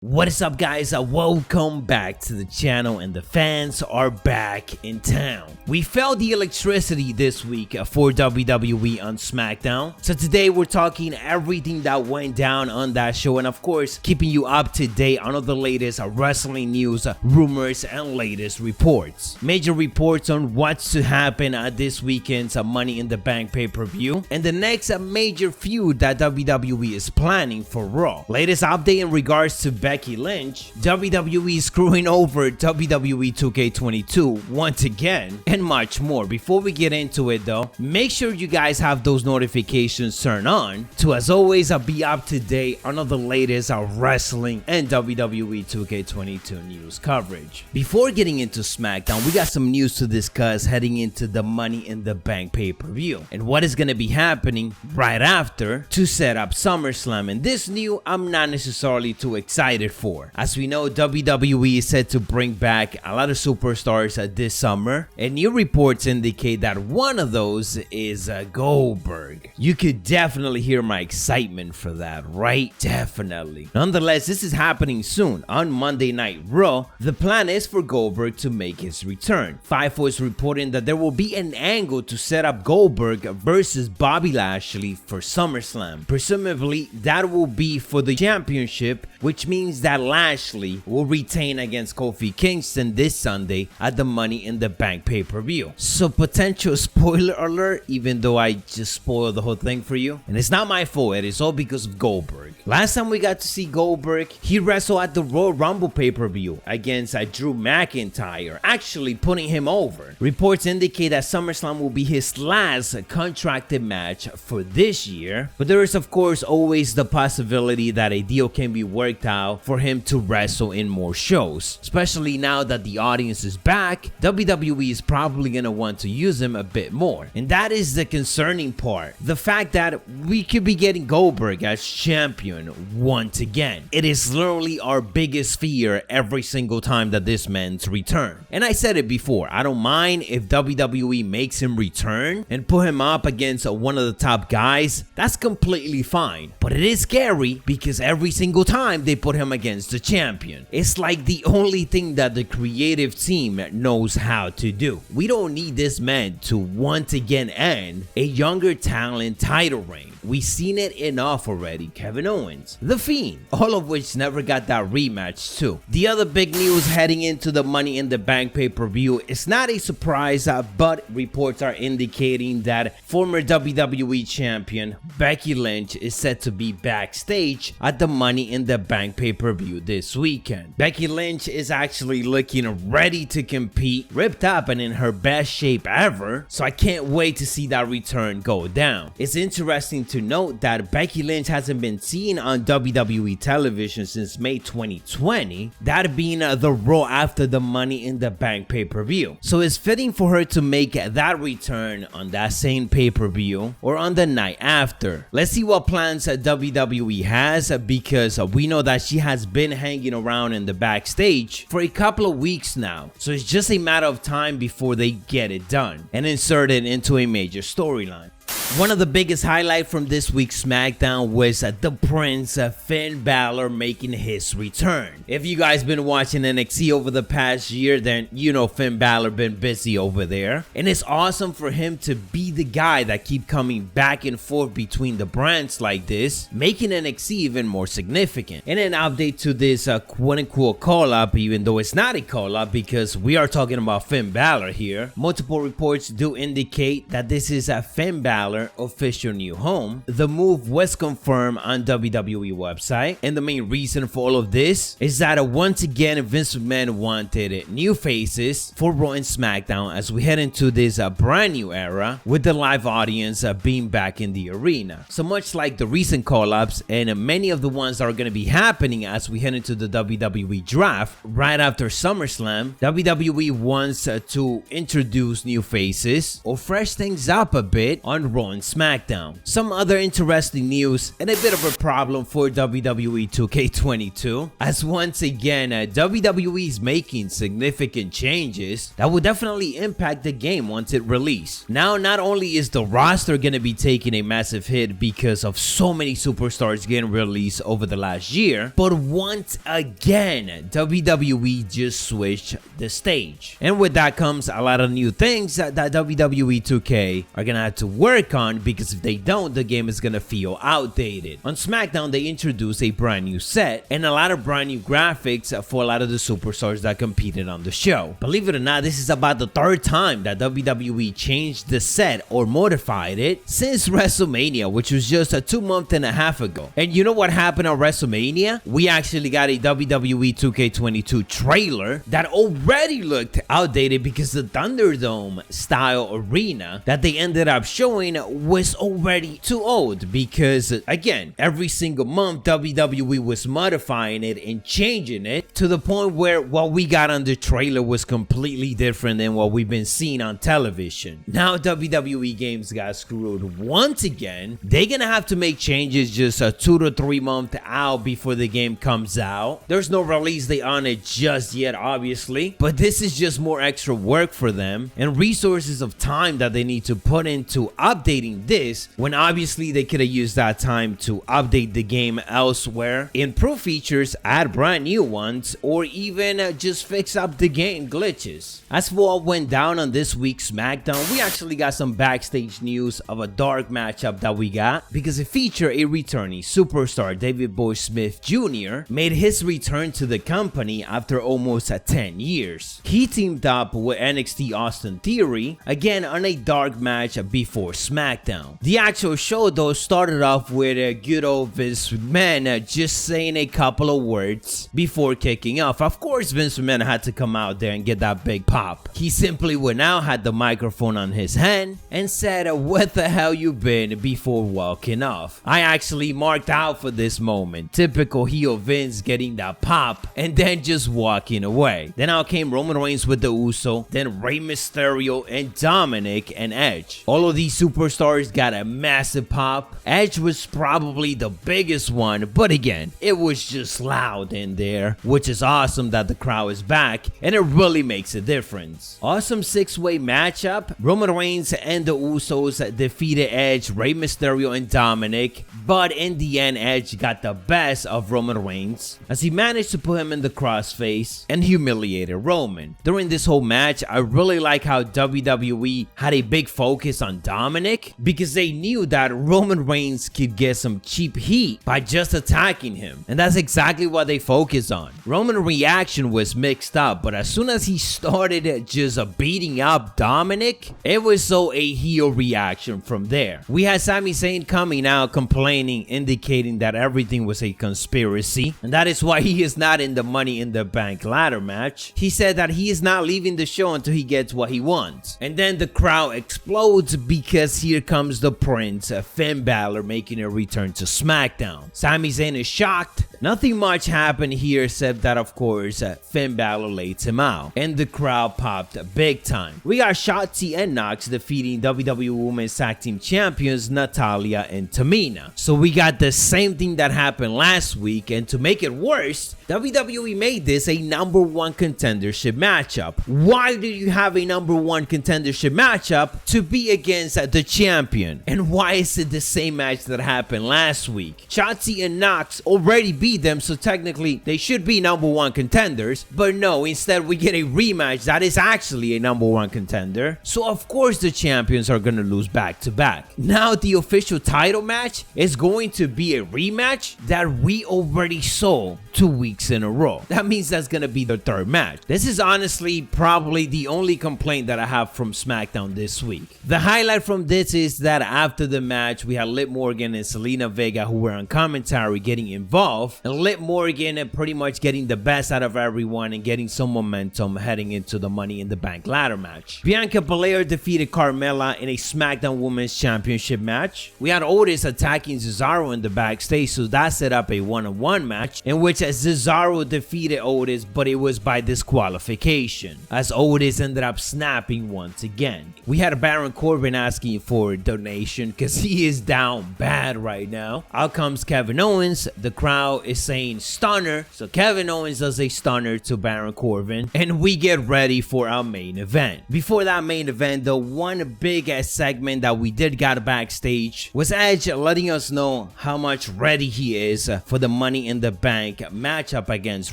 What is up, guys? Welcome back to the channel, and the fans are back in town. We felt the electricity this week for WWE on SmackDown, so today we're talking everything that went down on that show, and of course keeping you up to date on all the latest wrestling news, rumors, and latest reports. Major reports on what's to happen at this weekend's Money in the Bank pay-per-view, and the next major feud that WWE is planning for Raw. Latest update in regards to Becky Lynch, WWE screwing over WWE 2K22 once again, and much more. Before we get into it though, make sure you guys have those notifications turned on to, as always, be up to date on all the latest wrestling and WWE 2K22 news coverage. Before getting into SmackDown, we got some news to discuss heading into the Money in the Bank pay-per-view and what is going to be happening right after to set up SummerSlam. And this new, I'm not necessarily too excited for. As we know, WWE is set to bring back a lot of superstars this summer, and new reports indicate that one of those is Goldberg. You could definitely hear my excitement for that, right? Definitely. Nonetheless, this is happening soon on Monday Night Raw. The plan is for Goldberg to make his return. FIFO is reporting that there will be an angle to set up Goldberg versus Bobby Lashley for SummerSlam. Presumably, that will be for the championship, which means that Lashley will retain against Kofi Kingston this Sunday at the Money in the Bank pay-per-view. So, potential spoiler alert, even though I just spoiled the whole thing for you. And it's not my fault, it is all because of Goldberg. Last time we got to see Goldberg, he wrestled at the Royal Rumble pay-per-view against Drew McIntyre, actually putting him over. Reports indicate that SummerSlam will be his last contracted match for this year, but there is of course always the possibility that a deal can be worked out for him to wrestle in more shows. Especially now that the audience is back, WWE is probably going to want to use him a bit more. And that is the concerning part. The fact that we could be getting Goldberg as champion once again. It is literally our biggest fear every single time that this man's return. And I said it before, I don't mind if WWE makes him return and put him up against one of the top guys. That's completely fine. But it is scary because every single time they put him against the champion, it's like the only thing that the creative team knows how to do. We don't need this man to once again end a younger talent title reign. We've seen it enough already. Kevin Owens, The Fiend, all of which never got that rematch too. The other big news heading into the Money in the Bank pay-per-view is not a surprise, but reports are indicating that former WWE champion Becky Lynch is set to be backstage at the Money in the Bank pay-per-view this weekend. Becky Lynch is actually looking ready to compete, ripped up and in her best shape ever, so I can't wait to see that return go down. It's interesting to note that Becky Lynch hasn't been seen on WWE television since May 2020, that being the Raw after the Money in the Bank pay-per-view. So it's fitting for her to make that return on that same pay-per-view or on the night after. Let's see what plans WWE has, because we know that she has been hanging around in the backstage for a couple of weeks now. So it's just a matter of time before they get it done and insert it into a major storyline. One of the biggest highlights from this week's SmackDown was the Prince Finn Balor making his return. If you guys been watching NXT over the past year, then you know Finn Balor been busy over there. And it's awesome for him to be the guy that keep coming back and forth between the brands like this, making NXT even more significant. And an update to this quote-unquote call-up, even though it's not a call-up because we are talking about Finn Balor here. Multiple reports do indicate that this is Finn Balor official new home. The move was confirmed on WWE website, and the main reason for all of this is that once again Vince McMahon wanted new faces for Raw and SmackDown as we head into this brand new era with the live audience being back in the arena. So much like the recent call-ups and many of the ones that are going to be happening as we head into the WWE draft right after SummerSlam, WWE wants to introduce new faces or fresh things up a bit on Raw Raw and SmackDown. Some other interesting news and a bit of a problem for WWE 2K22, as once again WWE is making significant changes that will definitely impact the game once it releases. Now, not only is the roster going to be taking a massive hit because of so many superstars getting released over the last year, but once again WWE just switched the stage. And with that comes a lot of new things that WWE 2K are going to have to work on, because if they don't, the game is going to feel outdated. On SmackDown, they introduced a brand new set and a lot of brand new graphics for a lot of the superstars that competed on the show. Believe it or not, this is about the third time that WWE changed the set or modified it since WrestleMania, which was just 2.5 months ago. And you know what happened on WrestleMania? We actually got a WWE 2K22 trailer that already looked outdated because the Thunderdome style arena that they ended up showing was already too old, because again, every single month WWE was modifying it and changing it to the point where what we got on the trailer was completely different than what we've been seeing on television. Now WWE games got screwed once again. They're gonna have to make changes just 2 to 3 months out before the game comes out. There's no release date on it just yet, obviously, but this is just more extra work for them and resources of time that they need to put into updating this, when obviously they could have used that time to update the game elsewhere, improve features, add brand new ones, or even just fix up the game glitches. As for what went down on this week's SmackDown, we actually got some backstage news of a dark matchup that we got, because it featured a returning superstar. David Boy Smith Jr. made his return to the company after almost 10 years. He teamed up with NXT Austin Theory again on a dark match before SmackDown. The actual show though started off with good old Vince McMahon just saying a couple of words before kicking off. Of course, Vince McMahon had to come out there and get that big pop. He simply went out, had the microphone on his hand, and said, "What the hell you been?" before walking off. I actually marked out for this moment. Typical heel Vince getting that pop and then just walking away. Then out came Roman Reigns with the Uso, then Rey Mysterio and Dominic and Edge. All of these superstars got a massive pop. Edge was probably the biggest one, but again, it was just loud in there, which is awesome that the crowd is back, and it really makes a difference. Awesome 6-way matchup. Roman Reigns and the Usos defeated Edge, Rey Mysterio, and Dominic, but in the end, Edge got the best of Roman Reigns as he managed to put him in the crossface and humiliated Roman. During this whole match, I really like how WWE had a big focus on Dominic, because they knew that Roman Reigns could get some cheap heat by just attacking him, and that's exactly what they focused on. Roman's reaction was mixed up, but as soon as he started just beating up Dominic, it was so a heel reaction from there. We had Sami Zayn coming out complaining, indicating that everything was a conspiracy, and that is why he is not in the Money in the Bank ladder match. He said that he is not leaving the show until he gets what he wants. And then the crowd explodes because here comes the Prince, Finn Balor, making a return to SmackDown. Sami Zayn is shocked. Nothing much happened here except that, of course, Finn Balor laid him out, and the crowd popped big time. We got Shotzi and Nox defeating WWE Women's Tag Team Champions Natalya and Tamina. So we got the same thing that happened last week, and to make it worse, WWE made this a #1 contendership matchup. Why do you have a #1 contendership matchup? To be against the champion. And why is it the same match that happened last week? Shotzi and Nox already beat them, so technically they should be #1 contenders, but no, instead we get a rematch that is actually a #1 contender. So of course the champions are gonna lose back to back. Now the official title match is going to be a rematch that we already saw 2 weeks in a row. That means that's gonna be the third match. This is honestly probably the only complaint that I have from SmackDown this week. The highlight from this is that after the match, we had Liv Morgan and Selena Vega, who were on commentary, getting involved, and Liv Morgan pretty much getting the best out of everyone and getting some momentum heading into the Money in the Bank ladder match. Bianca Belair defeated Carmella in a SmackDown Women's Championship match. We had Otis attacking Cesaro in the backstage, so that set up a one-on-one match in which Cesaro defeated Otis, but it was by disqualification, as Otis ended up snapping once again. We had Baron Corbin asking for for a donation because he is down bad right now. Out comes Kevin Owens. The crowd is saying stunner. So Kevin Owens does a stunner to Baron Corbin. And we get ready for our main event. Before that main event, the one big ass segment that we did got backstage was Edge letting us know how much ready he is for the Money in the Bank matchup against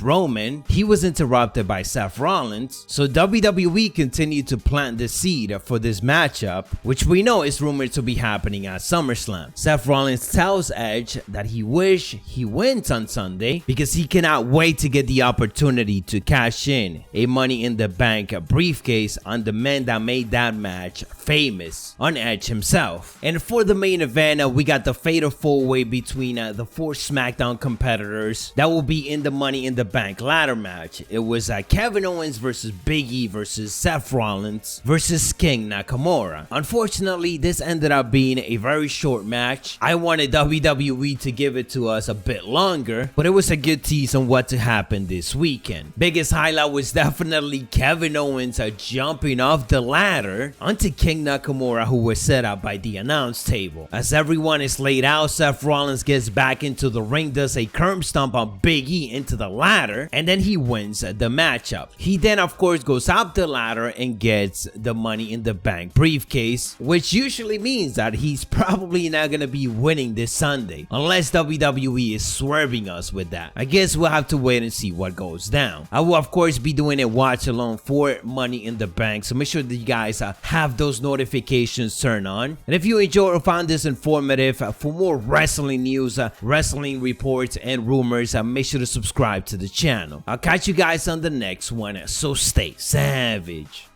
Roman. He was interrupted by Seth Rollins. So WWE continued to plant the seed for this matchup, which we know is rumored to be happening at SummerSlam. Seth Rollins tells Edge that he wish he wins on Sunday because he cannot wait to get the opportunity to cash in a Money in the Bank briefcase on the man that made that match famous, on Edge himself. And for the main event, we got the fatal four-way between the 4 SmackDown competitors that will be in the Money in the Bank ladder match. It was Kevin Owens versus Big E versus Seth Rollins versus King Nakamura. Unfortunately, this ended up being a very short match. I wanted WWE to give it to us a bit longer, but it was a good tease on what to happen this weekend. Biggest highlight was definitely Kevin Owens jumping off the ladder onto King Nakamura, who was set up by the announce table. As everyone is laid out, Seth Rollins gets back into the ring, does a curb stomp on Big E into the ladder, and then he wins the matchup. He then of course goes up the ladder and gets the Money in the Bank briefcase, which usually means that he's probably not gonna be winning this Sunday unless WWE is swerving us with that. I guess we'll have to wait and see what goes down. I will of course be doing a watch along for Money in the Bank, so make sure that you guys have those notifications turned on. And if you enjoyed or found this informative, for more wrestling news, wrestling reports and rumors, make sure to subscribe to the channel. I'll catch you guys on the next one, so stay savage.